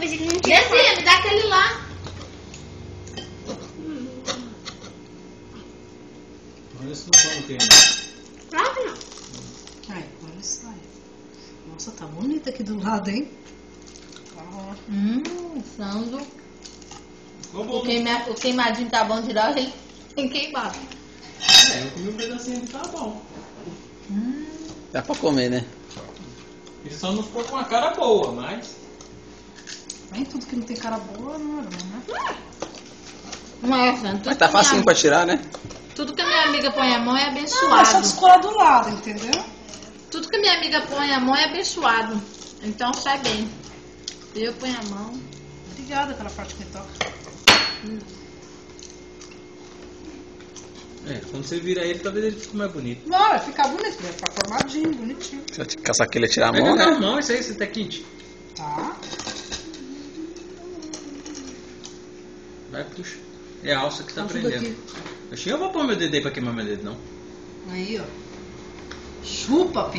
Desce, me dá aquele lá. Olha se não come queimado. Pronto, não. Ai, olha isso aí. Nossa, tá bonita aqui do lado, hein? Sandro. Ficou bom. O queimadinho tá bom de dar, ele tem queimado. É, eu comi um pedacinho que tá bom. Dá pra comer, né? E só não ficou com uma cara boa, mas... Nem tudo que não tem cara boa, não é bom, né? Não é, Sandro. Mas tá facinho pra tirar, né? Tudo que a minha amiga põe a mão é Não, é só abençoado. descolar do lado, entendeu? Tudo que a minha amiga põe a mão é abençoado. Então sai bem. Eu ponho a mão. Obrigada pela parte que me toca. É, quando você vira ele, talvez ele fique mais bonito. Não, vai ficar bonito, vai ficar formadinho, bonitinho. Se eu te caçar aquele tirar a Pega mão, com a né? mão, isso aí, você tá quente. Tá? Vai, puxa. É a alça que tá Ajuda prendendo. aqui. Eu vou pôr meu dedo aí pra queimar meu dedo, não. Aí, ó. Chupa, Pia.